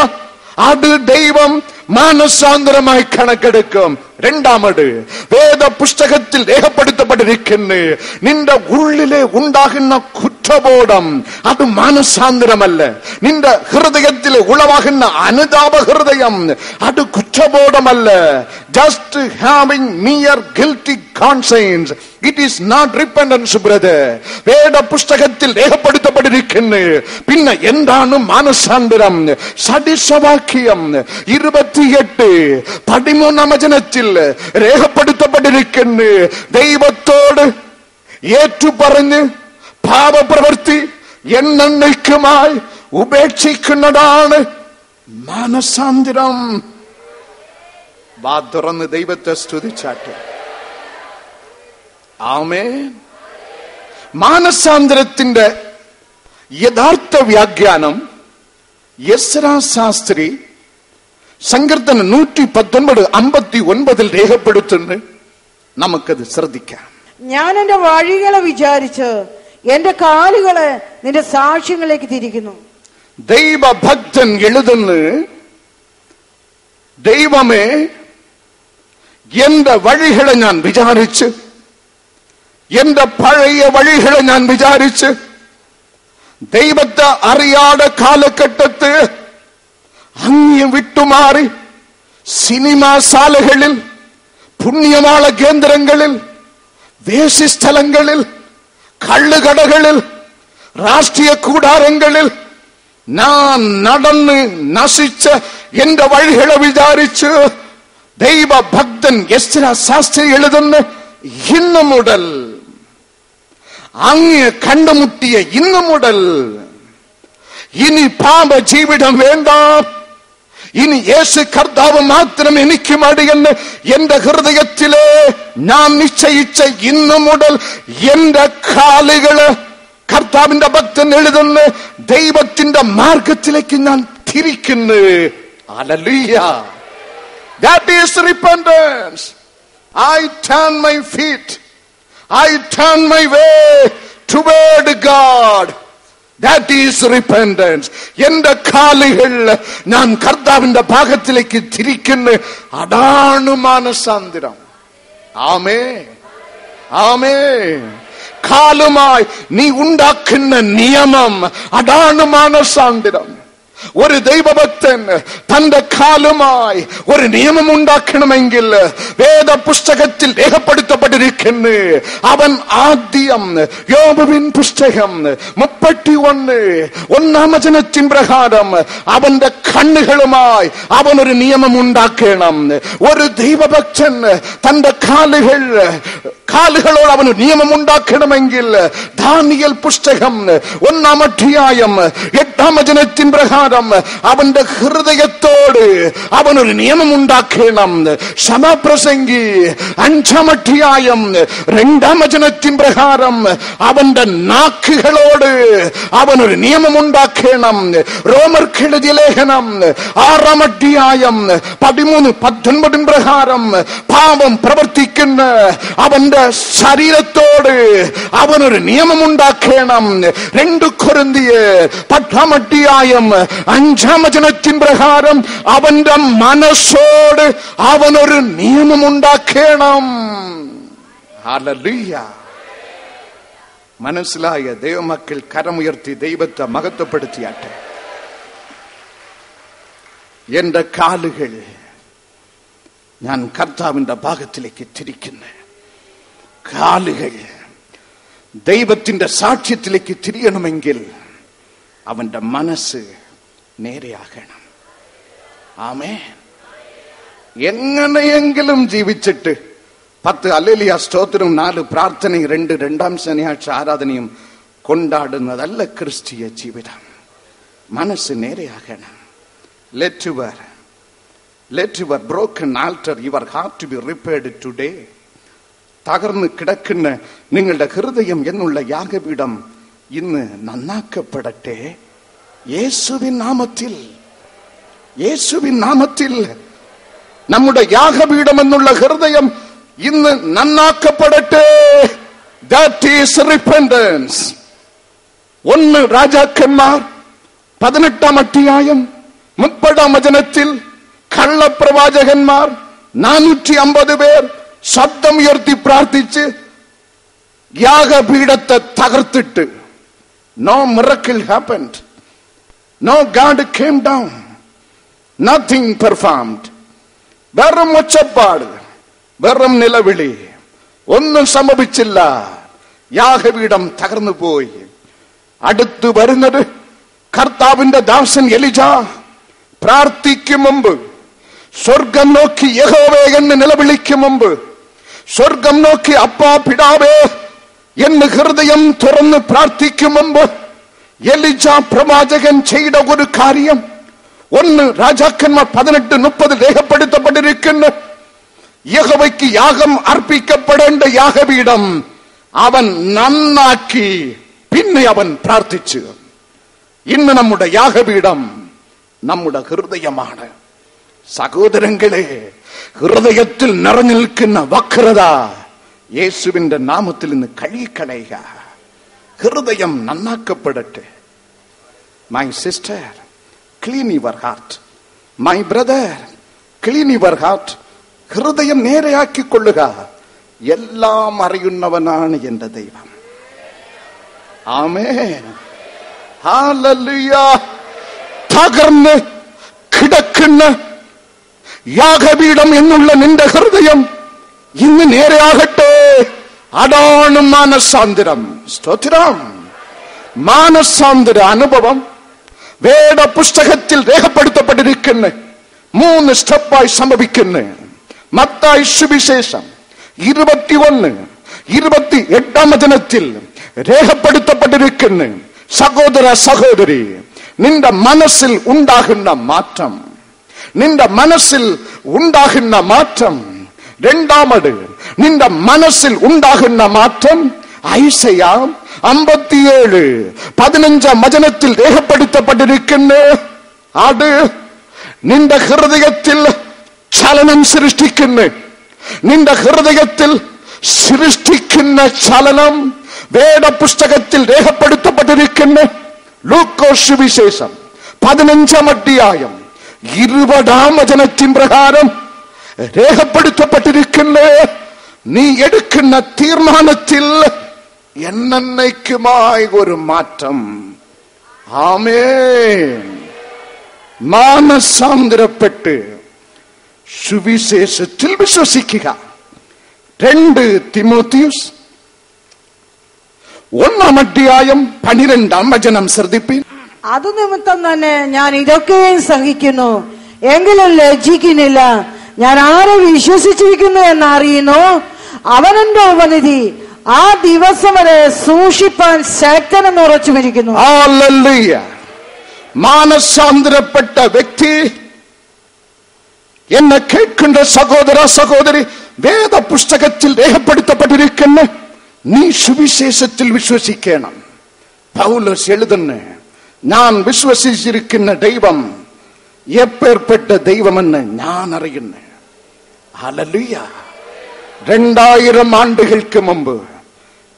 അത് ദൈവം മാനസാന്തരമായി കണക്കെടുക്കും. രണ്ടാമത് വേദപുസ്തകത്തിൽ രേഖപ്പെടുത്തപ്പെട്ടിരിക്കുന്നു നിന്റെ ഉള്ളിലെ ഉണ്ടാകുന്ന കുറ്റബോധം അത് മാനസാന്തരമല്ല. നിന്റെ ഹൃദയത്തിൽ ഉളവാകുന്ന അനുതാപ ഹൃദയം അത് കുറ്റബോധമല്ല. Just having mere guilty conscience, it is not repentance brother. വേദപുസ്തകത്തിൽ രേഖപ്പെടുത്തപ്പെട്ടിരിക്കുന്നു. പിന്നെ എന്താണ് മാനസാന്തരം? സദൃശവാക്യം 28-13-ാം വചനത്തിൽ രേഖപ്പെടുത്തപ്പെട്ടിരിക്കുന്നു. ദൈവത്തോട് ഏറ്റുപറഞ്ഞ് പാപപ്രവൃത്തി എന്നേക്കുമായി ഉപേക്ഷിക്കുന്നതാണ് മാനസാന്തരം. വാ തുറന്ന് ദൈവത്തെ സ്തുതിച്ചാട്ടെ. ആമേൻ. മാനസാന്തരത്തിന്റെ യഥാർത്ഥ വ്യാഖ്യാനം എസ്രാ ശാസ്ത്രി സങ്കീർത്തനം 119:59 രേഖപ്പെടുത്തുന്നു. നമുക്കത് ശ്രദ്ധിക്കാം. ഞാൻ എന്റെ വഴികളെ വിചാരിച്ച് എന്റെ കാലുകളെ നിന്റെ സാക്ഷ്യങ്ങളിലേക്ക് തിരിക്കുന്നു. ദൈവഭക്തൻ എഴുതുന്നു, ദൈവമേ എന്റെ വഴികളെ ഞാൻ വിചാരിച്ച്, എന്റെ പഴയ വഴികളെ ഞാൻ വിചാരിച്ച്, ദൈവത്തെ അറിയാതെ കാലഘട്ടത്ത് അങ്ങ് വിട്ടുമാറി സിനിമാശാലകളിൽ, പുണ്യമാള കേന്ദ്രങ്ങളിൽ, വേശ്യസ്ഥലങ്ങളിൽ, കള്ളുകടകളിൽ, രാഷ്ട്രീയ കൂടാരങ്ങളിൽ ഞാൻ നടന്ന് നശിച്ച എന്റെ വഴികളെ വിചാരിച്ച് ദൈവഭക്തൻ എസ്രാ ശാസ്ത്രി എഴുതുന്നു, ഇന്നു മുതൽ അങ്ങ് കണ്ടുമുട്ടിയ ഇന്നു മുതൽ ഇനി പാപ ജീവിതം വേണ്ട, ഇനി യേശു കർത്താവ് മാത്രം എനിക്ക് മതിയെന്ന് എന്റെ ഹൃദയത്തിലെ ഞാൻ നിശ്ചയിച്ച ഇന്നു മുതൽ എന്റെ കാലുകള് കർത്താവിന്റെ ഭക്തൻ എഴുതുന്ന ദൈവത്തിന്റെ മാർഗത്തിലേക്ക് ഞാൻ തിരിക്കുന്നു. Hallelujah. That is repentance. I turn my feet. I turn my way toward God. That is repentance. എന്റെ കാലുകൾ ഞാൻ കർത്താവിന്റെ ഭാഗത്തിലേക്ക് തിരിക്കുന്നു. അതാണ് മാനസാന്തരം. ആമേൻ, ആമേൻ. കാലുമായി നീ ഉണ്ടാക്കുന്ന നിയമം, അതാണ് മാനസാന്തരം. ഒരു ദൈവഭക്തൻ തന്റെ കാലുമായി ഒരു നിയമം ഉണ്ടാക്കണമെങ്കിൽ വേദപുസ്തകത്തിൽ രേഖപ്പെടുത്തപ്പെട്ടിരിക്കുന്നു. അവൻ ആദ്യം യോബുവിൻ പുസ്തകം 31 വചനത്തിൻ പ്രകാരം അവന്റെ കണ്ണുകളുമായി അവനൊരു നിയമം ഉണ്ടാക്കണം. ഒരു ദൈവഭക്തൻ തന്റെ കാലുകളോട് അവന് നിയമം ഉണ്ടാക്കണമെങ്കിൽ ദാനിയേൽ പുസ്തകം 1 അധ്യായം 8 വചനത്തിൻ പ്രകാരം അവന്റെ ഹൃദയത്തോട് അവനൊരു നിയമം ഉണ്ടാക്കണം. സഭാപ്രസംഗി 5 അധ്യായം 2 വചനത്തിൻ പ്രകാരം അവന്റെ നാക്കുകളോട് അവനൊരു നിയമം ഉണ്ടാക്കണം. റോമർക്കെഴുതിയ ലേഖനം 6 അധ്യായം 13-19 പ്രകാരം പാപം പ്രവർത്തിക്കുന്ന അവന്റെ ശരീരത്തോട് അവനൊരു നിയമം ഉണ്ടാക്കണം. 2 കൊരിന്ത്യർ 10 അധ്യായം 5 വചനത്തിൻ പ്രകാരം അവന്റെ മനസ്സോട് അവനൊരു നിയമം ഉണ്ടാക്കണം. ഹല്ലേലൂയ. മനസ്സിലായ ദൈവമക്കൾ കരമുയർത്തി ദൈവത്തെ മഹത്വപ്പെടുത്തിയാട്ടെ. എന്റെ കാലുകൾ ഞാൻ കർത്താവിന്റെ ഭാഗത്തിലേക്ക് തിരിക്കുന്നു. കാലുകൾ ദൈവത്തിന്റെ സാക്ഷ്യത്തിലേക്ക് തിരിയണമെങ്കിൽ അവന്റെ മനസ്സ് നേരെയാകണം. ആമേൻ. എങ്ങനെയെങ്കിലും ജീവിച്ചിട്ട് 10 ഹല്ലേലൂയ സ്തോത്രം 4 പ്രാർത്ഥനയും 2 രണ്ടാം ശനിയാഴ്ച ആരാധനയും കൊണ്ടാടുന്നതല്ല ക്രിസ്തീയ ജീവിതം. മനസ്സ് നേരെയാകണം. Let your broken altar, your heart to be repaired today. തകർന്ന് കിടക്കുന്ന നിങ്ങളുടെ ഹൃദയം എന്നുള്ള യാഗപീഠം ഇന്ന് നന്നാക്കപ്പെടട്ടെ. യേശുവിൻ നാമത്തിൽ, യേശുവിൻ നാമത്തിൽ നമ്മുടെ യാഗപീഠം എന്നുള്ള ഹൃദയം ഇന്ന് നന്നാക്കപ്പെടട്ടെ. That is repentance. 1 രാജാക്കന്മാർ 18 അധ്യായം 30 വചനത്തിൽ കള്ളപ്രവാചകന്മാർ 450 പേർ ശബ്ദം ഉയർത്തി പ്രാർത്ഥിച്ച് യാഗപീഠത്തെ തകർത്തിട്ട് no miracle happened. No God came down. Nothing performed. വെറും ഒച്ചപ്പാട്, വെറും നിലവിളി, ഒന്നും സംഭവിച്ചില്ല. യാഗപീഠം തകർന്നു പോയി. അടുത്തു വരുന്നത് കർത്താവിന്റെ ദാസൻ എലിജ പ്രാർത്ഥിക്കും മുമ്പ്, സ്വർഗം നോക്കി യഹോവേ എന്ന് നിലവിളിക്കും മുമ്പ്, സ്വർഗം നോക്കി അപ്പാ പിതാവേ എന്ന് ഹൃദയം തുറന്ന് പ്രാർത്ഥിക്കും മുമ്പ് എലിജ പ്രവാചകൻ ചെയ്ത ഒരു കാര്യം 1 രാജാക്കന്മാർ 18:30 രേഖപ്പെടുത്തപ്പെട്ടിരിക്കുന്നു. യഹോവയ്ക്ക് യാഗം അർപ്പിക്കപ്പെടേണ്ട യാഗപീഠം അവൻ നന്നാക്കി. പിന്നെ അവൻ പ്രാർത്ഥിച്ചു. ഇന്ന് നമ്മുടെ യാഗപീഠം നമ്മുടെ ഹൃദയമാണ്. സഹോദരങ്ങളെ, ഹൃദയത്തിൽ നിറഞ്ഞു നിൽക്കുന്ന വക്രത യേശുവിന്റെ നാമത്തിൽ നിന്ന് കഴുകിക്കളയുക. ഹൃദയം നന്നാക്കപ്പെടട്ടെ. My sister, clean your heart. My brother, clean your heart. ഹൃദയം നേരെയാക്കിക്കൊള്ളുക. എല്ലാം അറിയുന്നവനാണ് എന്റെ ദൈവം. ആമേൻ, ഹല്ലേലൂയ. തകർന്ന് കിടക്കുന്ന യാഗപീഠം എന്നുള്ള നിന്റെ ഹൃദയം ഇന്ന് നേരെയാകട്ടെ. അതാണ് മാനസാന്തരം. സ്തോത്രം. മാനസാന്തര അനുഭവം വേദപുസ്തകത്തിൽ രേഖപ്പെടുത്തപ്പെട്ടിരിക്കുന്ന 3 സ്റ്റെപ്പായി സംഭവിക്കുന്നു. മത്തായി സുവിശേഷം 21-28 വചനത്തിൽ രേഖപ്പെടുത്തപ്പെട്ടിരിക്കുന്നു. സഹോദര സഹോദരി, നിന്റെ മനസ്സിൽ ഉണ്ടാകുന്ന മാറ്റം, നിന്റെ മനസ്സിൽ ഉണ്ടാകുന്ന മാറ്റം. രണ്ടാമത് നിന്റെ മനസ്സിൽ ഉണ്ടാകുന്ന മാറ്റം ഐസയ 57:15 വചനത്തിൽ രേഖപ്പെടുത്തപ്പെട്ടിരിക്കുന്നു. അത് നിന്റെ ഹൃദയത്തിൽ ചലനം സൃഷ്ടിക്കുന്നു. നിന്റെ ഹൃദയത്തിൽ സൃഷ്ടിക്കുന്ന ചലനം വേദപുസ്തകത്തിൽ രേഖപ്പെടുത്തപ്പെട്ടിരിക്കുന്നു. ലൂക്കോസ് സുവിശേഷം 15-ാം അധ്യായം 20-ാം വചനത്തിൻ പ്രകാരം രേഖപ്പെടുത്തപ്പെട്ടിരിക്കുന്നു. നീ എടുക്കുന്ന തീർമാനത്തിൽ എന്നേക്കുമായ ഒരു മാറ്റം. ആമേൻ. മാനസാന്തരപ്പെട്ട് സുവിശേഷത്തിൽ വിശ്വസിക്കുക. 2 തിമോത്തിയോസ് 1-ാം അധ്യായം 12-ാം വചനം ശ്രദ്ധിപ്പിൻ. അത് നിമിത്തം തന്നെ ഞാൻ ഇതൊക്കെയും സഹിക്കുന്നു, എങ്കിലും ലജ്ജിക്കുന്നില്ല. ഞാൻ ആരെ വിശ്വസിച്ചിരിക്കുന്നു എന്നറിയുന്നു. അവനെന്റെ ഉപനിധി ആ ദിവസം വരെ സൂക്ഷിപ്പാൻ ശക്തനെന്ന് ഉറച്ചുമിരിക്കുന്നു. ഹല്ലേലൂയ. മാനസാന്തരപ്പെട്ട വ്യക്തി, എന്നെ കേൾക്കുന്ന സഹോദര സഹോദരി, വേദപുസ്തകത്തിൽ രേഖപ്പെടുത്തപ്പെട്ടിരിക്കുന്നു. നീ സുവിശേഷത്തിൽ വിശ്വസിക്കണം. പൗലോസ് എഴുതുന്നു, ഞാൻ വിശ്വസിച്ചിരിക്കുന്ന ദൈവം എപ്പേർപ്പെട്ട ദൈവമെന്ന് ഞാൻ അറിയുന്നു. ഹല്ലേലൂയ. 2000 ആണ്ടുകൾക്ക് മുമ്പ്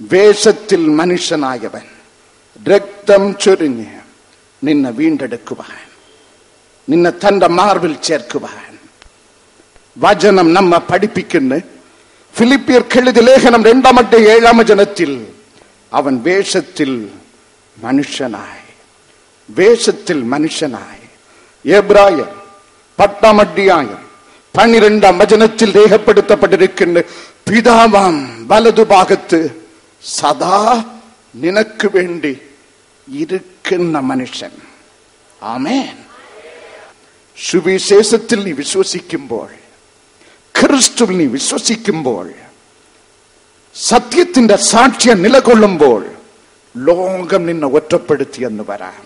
വേഷത്തിൽ മനുഷ്യനായവൻ രക്തം ചൊരിഞ്ഞ് നിന്നെ വീണ്ടെടുക്കുവാൻ, നിന്നെ തന്റെ മാർവിൽ ചേർക്കുവാൻ വചനം നമ്മെ പഠിപ്പിക്കുന്നു. ഫിലിപ്പിയർക്ക് എഴുതിയ ലേഖനം 2-ാം അധ്യായം 7-ാം വചനത്തിൽ അവൻ വേഷത്തിൽ മനുഷ്യനായി, വേഷത്തിൽ മനുഷ്യനായി. എബ്രായർ 10-ാം അധ്യായം 12-ാം വചനത്തിൽ രേഖപ്പെടുത്തപ്പെട്ടിരിക്കുന്നു, പിതാവാം വലതുഭാഗത്ത് സദാ നിനക്ക് വേണ്ടി ഇരിക്കുന്ന മനുഷ്യൻ. ആമേൻ. സുവിശേഷത്തിൽ നീ വിശ്വസിക്കുമ്പോൾ, ക്രിസ്തുവിൽ നീ വിശ്വസിക്കുമ്പോൾ, സത്യത്തിന്റെ സാക്ഷ്യം നിലകൊള്ളുമ്പോൾ ലോകം നിന്നെ ഒറ്റപ്പെടുത്തിയെന്ന് വരാം.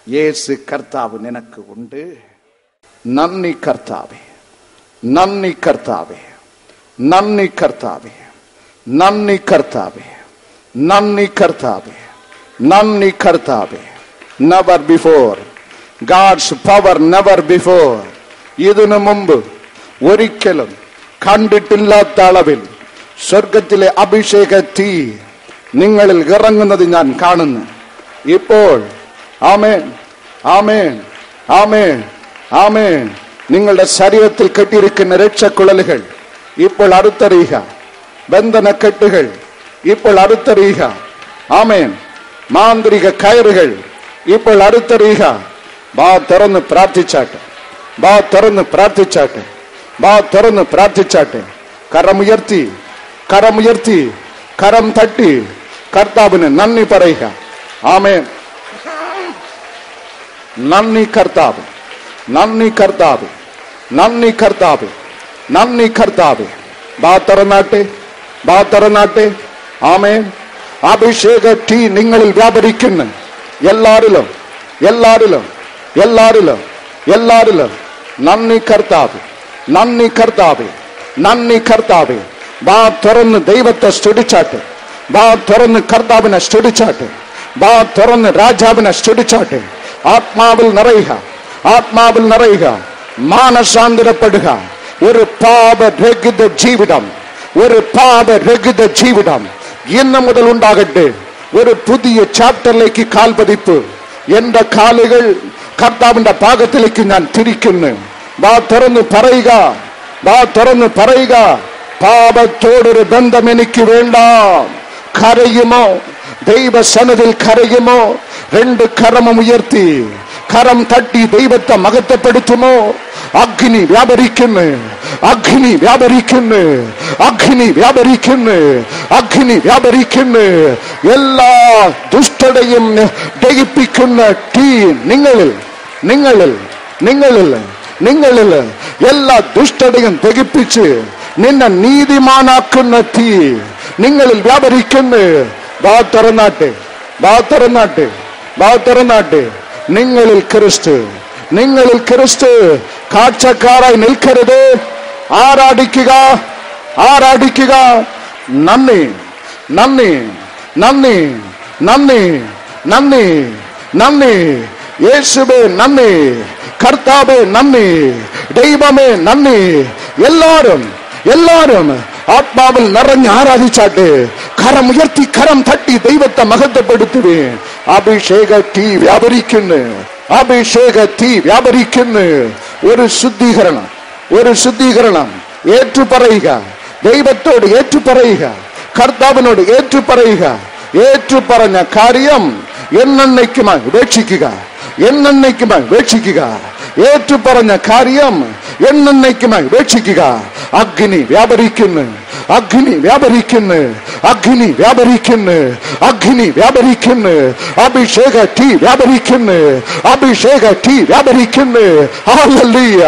യേശു കർത്താവ് നിനക്ക് ഉണ്ട്. നന്ദി കർത്താവേ, നന്ദി കർത്താവേ, നന്ദി കർത്താവേ, നന്ദി കർത്താവേ, നന്ദി കർത്താവേ, നന്ദി കർത്താവേ. Never before God's power, never before. ഇതിനു മുമ്പ് ഒരിക്കലും കണ്ടിട്ടില്ലാത്ത അളവിൽ സ്വർഗത്തിലെ അഭിഷേക തീ നിങ്ങളിൽ ഇറങ്ങുന്നത് ഞാൻ കാണുന്നു ഇപ്പോൾ. ആമേൻ, ആമേൻ, ആമേൻ, ആമേൻ. നിങ്ങളുടെ ശരീരത്തിൽ കെട്ടിയിരിക്കുന്ന രക്ഷക്കുഴലുകൾ ഇപ്പോൾ അറുത്തറിയുക. ബന്ധനക്കെട്ടുകൾ ഇപ്പോൾ അറുത്തറിയുക. ആമേൻ. മാന്ത്രിക കയറുകൾ ഇപ്പോൾ അറുത്തറിയുക. ബാ തുറന്ന് പ്രാർത്ഥിച്ചാട്ടെ, ബാ തുറന്ന് പ്രാർത്ഥിച്ചാട്ടെ, ബാ തുറന്ന് പ്രാർത്ഥിച്ചാട്ടെ. കരമുയർത്തി, കരമുയർത്തി, കരം തട്ടി കർത്താവിന് നന്ദി പറയുക. ആമേൻ. നന്ദി കർത്താവ്, നന്ദി കർത്താവ്, നന്ദി കർത്താവ്, നന്ദി കർത്താവ്. ബാ തുറന്നാട്ടെ, ബാ തുറന്നാട്ടെ. ആമേൻ. അഭിഷേക തീ നിങ്ങളിൽ വ്യാപരിക്കുന്നു. എല്ലാരിലും, എല്ലാരിലും, എല്ലാരിലും, എല്ലാരിലും. നന്ദി കർത്താവ്, നന്ദി കർത്താവ്, നന്ദി കർത്താവ്. ബാ തുറന്ന് ദൈവത്തെ സ്തുതിച്ചാട്ടെ, ബാ തുറന്ന് കർത്താവിനെ സ്തുതിച്ചാട്ടെ, ബാ തുറന്ന് രാജാവിനെ സ്തുതിച്ചാട്ടെ. ആത്മാവിൽ നിറയുക, ആത്മാവിൽ നിറയുക. മാനസാന്തരപ്പെടുക. ഒരു പാപരഹിത ജീവിതം, ഒരു പാപരഹിത ജീവിതം ഇന്ന് മുതൽ ഉണ്ടാകട്ടെ. ഒരു പുതിയ ചാപ്റ്ററിലേക്ക് കാൽപതിപ്പ്. എന്റെ കാലുകൾ കർത്താവിന്റെ ഭാഗത്തിലേക്ക് ഞാൻ തിരിക്കുന്നു. ബാ തുറന്ന് പറയുക, ബാ തുറന്ന് പറയുക. പാപത്തോടൊരു ബന്ധം എനിക്ക് വേണ്ട. കരയുമോ? ദൈവസന്നിധിയിൽ കരയുമോ? 2 കരമും ഉയർത്തി കരം തട്ടി ദൈവത്തെ മഹത്വപ്പെടുത്തുമോ? അഗ്നി വ്യാപരിക്കുന്നു, അഗ്നി വ്യാപരിക്കുന്നു, അഗ്നി വ്യാപരിക്കുന്നു, അഗ്നി വ്യാപരിക്കുന്നു. എല്ലാ ദുഷ്ടതയും ദഹിപ്പിക്കുന്ന തീ നിങ്ങളിൽ, നിങ്ങളിൽ, നിങ്ങളിൽ, നിങ്ങളിൽ എല്ലാ ദുഷ്ടതയും ദഹിപ്പിച്ച് നിന്നെ നീതിമാനാക്കുന്ന തീ നിങ്ങളിൽ വ്യാപരിക്കുന്നു. ബാ തുറന്നാട്ടെ, ബാ തുറന്നാട്ടെ, ബാ തുറന്നാട്ടെ. നിങ്ങളിൽ ക്രിസ്തു, നിങ്ങളിൽ ക്രിസ്തു കാഴ്ചക്കാരായി നിൽക്കരുത്. ആരാധിക്കുക, ആരാധിക്കുക. നന്ദി, നന്ദി, നന്ദി, നന്ദി, നന്ദി, നന്ദി. യേശുവേ നന്ദി, കർത്താവേ നന്ദി, ദൈവമേ നന്ദി. എല്ലാരും ആത്മാവിൽ നിറഞ്ഞ് ആരാധിച്ചാട്ടെ. കരം ഉയർത്തി കരം തട്ടി ദൈവത്തെ മഹത്വപ്പെടുത്തുവേ. അഭിഷേക തീ വ്യാപരിക്കുന്നു, അഭിഷേക തീ വ്യാപരിക്കുന്നു. ഒരു ശുദ്ധീകരണം ഏറ്റുപറയുക. ദൈവത്തോട് ഏറ്റുപറയുക, കർത്താവിനോട് ഏറ്റുപറയുക. ഏറ്റുപറഞ്ഞ കാര്യം എന്നേക്കുമായി ഉപേക്ഷിക്കുക, എന്നേക്കുമായി ഉപേക്ഷിക്കുക. ഏറ്റുപറഞ്ഞ കാര്യം എന്നേക്കുമായി ഉപേക്ഷിക്കുക. അഗ്നി വ്യാപരിക്കുന്നു, അഗ്നി വ്യാപരിക്കുന്നു, അഗ്നി വ്യാപരിക്കുന്നു, അഗ്നി വ്യാപരിക്കുന്നു. അഭിഷേക തീ വ്യാപരിക്കുന്നു, അഭിഷേക തീ വ്യാപരിക്കുന്നു. ഹല്ലേലൂയ.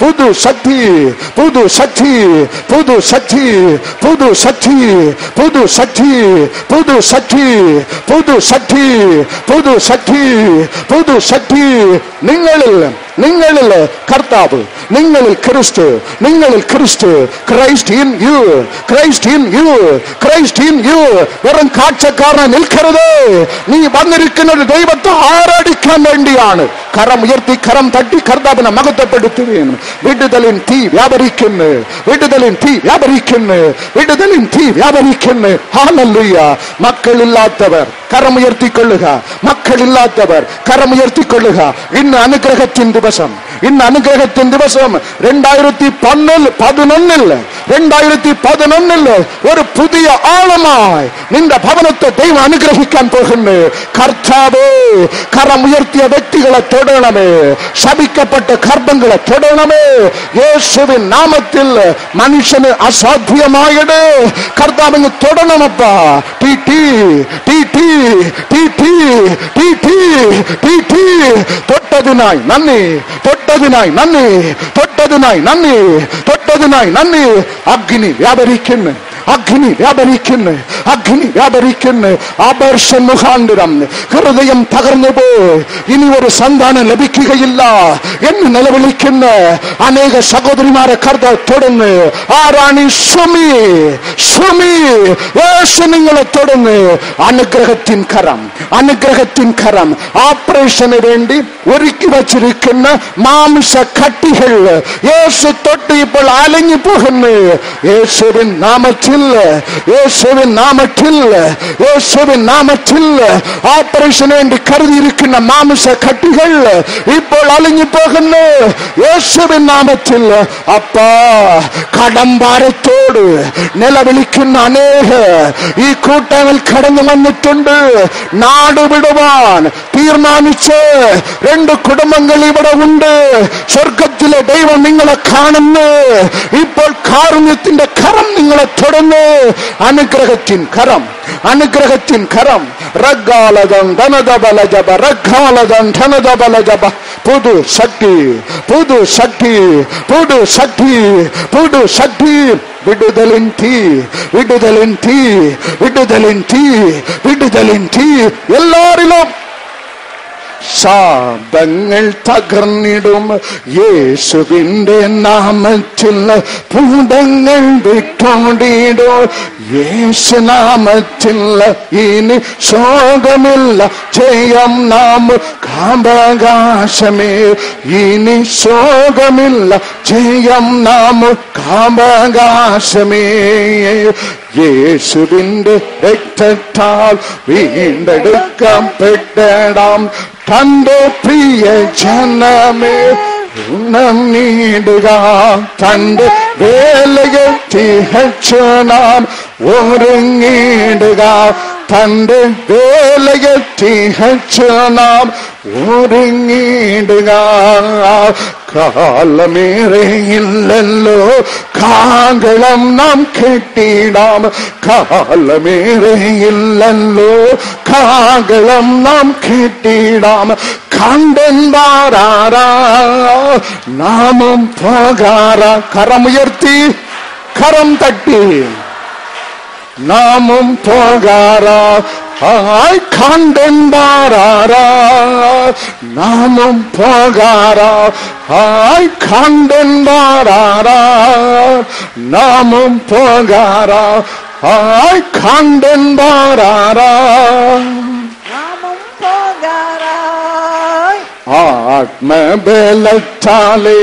പുതു ശക്തി, പുതു ശക്തി, പുതു ശക്തി, പുതു ശക്തി, പുതു ശക്തി, പുതു ശക്തി, പുതു ശക്തി, പുതു ശക്തി, പുതു ശക്തി. നിങ്ങളിൽ കർത്താവ്, നിങ്ങളിൽ ക്രിസ്തു, നിങ്ങളിൽ ക്രിസ്തു. Christ in you, Christ in you, Christ in you. വെറും കാഴ്ചക്കാരനെ നിൽക്കരുത്. നീ വന്നിരിക്കുന്നത് ദൈവത്തെ ആരാധിക്കാൻ വേണ്ടിയാണ്. കരം ഉയർത്തി കരം തട്ടി കർത്താവിനെ മഹത്വപ്പെടുത്തുകയും. വിടുതലിൻ തീ വ്യാപരിക്കുന്നു, വിടുതലിൻ തീ വ്യാപരിക്കുന്നു, വിടുതലിൻ തീ വ്യാപരിക്കുന്നു. ഹല്ലേലൂയ. മക്കളില്ലാത്തവർ കരമുയർത്തിക്കൊള്ളുക, മക്കളില്ലാത്തവർ കരമുയർത്തിക്കൊള്ളുക. ഇന്ന് അനുഗ്രഹത്തിൻ ദിവസം, ഇന്ന് അനുഗ്രഹത്തിൻ ദിവസം. 2011 ഒരു പുതിയ ആളമായി നിന്റെ ഭവനത്തെ ദൈവം അനുഗ്രഹിക്കാൻ പോകുന്നു. കർത്താവേ, കരമുയർത്തിയ വ്യക്തികളെ തൊടണമേ, ശപിക്കപ്പെട്ട ഗർഭങ്ങളെ തൊടണമേ. യേശുവിൻ നാമത്തിൽ മനുഷ്യന് അസാധ്യമായത് കർത്താവിന് തൊടണമപ്പാ. തൊട്ടതിനായി നന്ദി, തൊട്ടതിനായി നന്ദി, തൊട്ടതിനായി നന്ദി, തൊട്ടതിനായി നന്ദി. അഗ്നി വ്യാപരിക്കുന്നു, അഗ്നി വ്യാപരിക്കുന്നു, അഗ്നി വ്യാപരിക്കുന്നു. ആപർഷൻ മുഖാന്തരം ഹൃദയം തകർന്നു പോയി ഇനി ഒരു സന്താനം ലഭിക്കുകയില്ല എന്ന് നിലവിളിക്കുന്ന അനേക സഹോദരിമാരെ കർത്താവ് തൊടുന്നു. ആരാണി സുമി, സുമി. യേശു നിങ്ങളെ തൊടുന്നു. അനുഗ്രഹത്തിൻ കരം, അനുഗ്രഹത്തിൻ കരം. ഓപ്പറേഷന് വേണ്ടി ഒരുക്കി വച്ചിരിക്കുന്ന മാംസ കട്ടികൾ യേശു തൊട്ട് ഇപ്പോൾ അലഞ്ഞു പോകുന്നു. യേശുവിൻ നാമത്തിൽ, യേശുവിൻ നാമത്തിൽ, യേശുവിൻ നാമത്തിൽ ഓപ്പറേഷന് വേണ്ടി കരുതിയിരിക്കുന്ന മാംസ കട്ടികൾ ഇപ്പോൾ അലിഞ്ഞു പോകുന്നു. യേശുവിൻ നാമത്തിൽ. അപ്പാ, കടംഭാരത്തോട് നിലവിളിക്കുന്ന അനേക ഈ കൂട്ടങ്ങൾ കടന്നു വന്നിട്ടുണ്ട്. നാട് വിടുവാൻ തീരുമാനിച്ച് 2 കുടുംബങ്ങൾ ഇവിടെ ഉണ്ട്. സ്വർഗത്തിലെ ദൈവം നിങ്ങളെ കാണുന്നു. ഇപ്പോൾ കാരുണ്യത്തിന്റെ കരം നിങ്ങളെ തൊടുന്നു. അനുഗ്രഹത്തിൻ കരം, അനുഗ്രഹത്തിൻ കരം. റഗ്ഗാലദം ധനദബലജബ, റഗ്ഗാലദം ധനദബലജബ. പുതു ശക്തി, പുതു ശക്തി, പുതു ശക്തി, പുതു ശക്തി. വിടുതലിൻ തീ, വിടുതലിൻ തീ, വിടുതലിൻ തീ, വിടുതലിൻ തീ. എല്ലാരിലും ശാപങ്ങൾ തകർന്നിടും. യേശുവിന്റെ നാമത്തിൽ ഭൂതങ്ങൾ വിട്ടോടിടും. യേശുനാമത്തിൽ ഇനി ശോകമില്ല, ജയം നമുക്കാവകാശമേ. ഇനി ശോകമില്ല, ജയം നമുക്കാവകാശമേ. യേശുവിന്റെ രക്തത്താൽ വീണ്ടെടുക്കപ്പെട്ടിടാം. തന്റെ പ്രിയ ജനമേ ഗുണം നീടുക. തന്റെ വേലയെ തികച്ചു നാം ഒരുങ്ങിടുക. തന്റെ വേലയെ തികച്ചു നാം ഒരുങ്ങിടുക. കാലമേറെയില്ലല്ലോ കാങ്കളം നാം കെട്ടിടാം. കാലമേറെയില്ലല്ലോ കാങ്കളം നാം കെട്ടിടാം. കണ്ടെന്താരാ നാമം പോകാറ. കരമുയർത്തി കരം തട്ടി നാമം പോകാറ. ஆய் காண்டென்பாரா நாமும் போகாரா ஆய் காண்டென்பாரா நாமும் போகாரா ஆய் காண்டென்பாரா நாமும் போகாரா ആത്മബലത്താലെ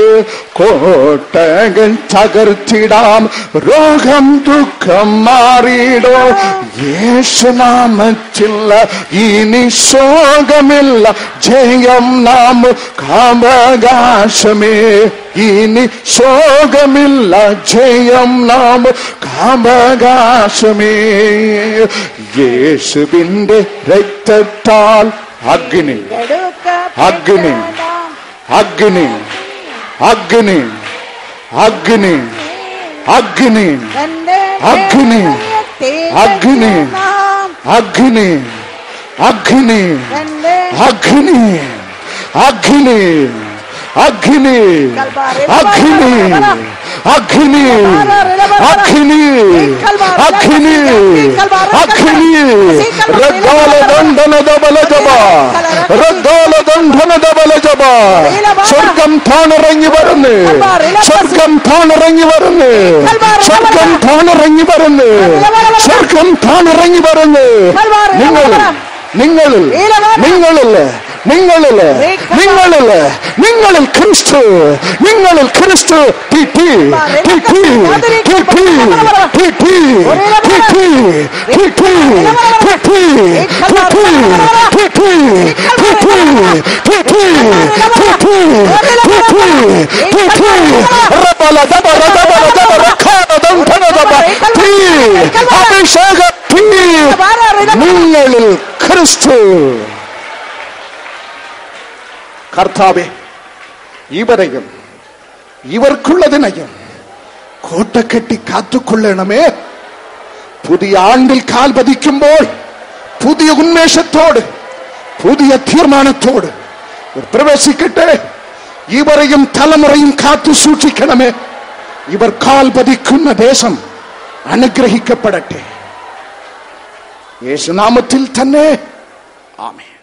കോട്ടകൾ തകർത്തിടാം രോഗം ദുഃഖം മാറിടോ യേശുനാമത്തിൽ ഇനി ശോകമില്ല ജയം നാം കാമകാശമേ ഇനി ശോകമില്ല ജയം നാം കാമകാശമേ യേശുവിന്റെ രക്തത്താൽ അഗ്നി അഗ്നി അഗ്നി അഗ്നി അഗ്നി അഗ്നി അഗ്നി അഗ്നി അഗ്നി അഗ്നി അഗ്നി അഗ്നി അഗ്നി അഗ്നി അഗ്നി അഗ്നി അഗ്നി അഗ്നി റഗോലദണ്ഡനദ ബലജബ റഗോലദണ്ഡനദ ബലജബ സ്വർഗം താണിറങ്ങി വരുന്നു സ്വർഗം താണിറങ്ങി വരുന്നു സ്വർഗം താണിറങ്ങി വരുന്നു സ്വർഗം താണിറങ്ങി വരുന്നു നിങ്ങളിൽ ക്രിസ്തു നിങ്ങളിൽ ക്രിസ്തു അഭിഷേക നിങ്ങളിൽ ക്രിസ്തു. കർത്താവേ, ഇവരെയും ഇവർക്കുള്ളതിനെയും കോട്ടക്കെട്ടി കാത്തുകൊള്ളണമേ. പുതിയ ആണ്ടിൽ കാൽ പതിക്കുമ്പോൾ പുതിയ ഉന്മേഷത്തോട് പുതിയ തീർമാനത്തോട് പ്രവേശിക്കട്ടെ. ഇവരെയും തലമുറയും കാത്തു സൂക്ഷിക്കണമേ. ഇവർ കാൽ പതിക്കുന്ന ദേശം അനുഗ്രഹിക്കപ്പെടട്ടെ. യേശുനാമത്തിൽ തന്നെ ആമേൻ.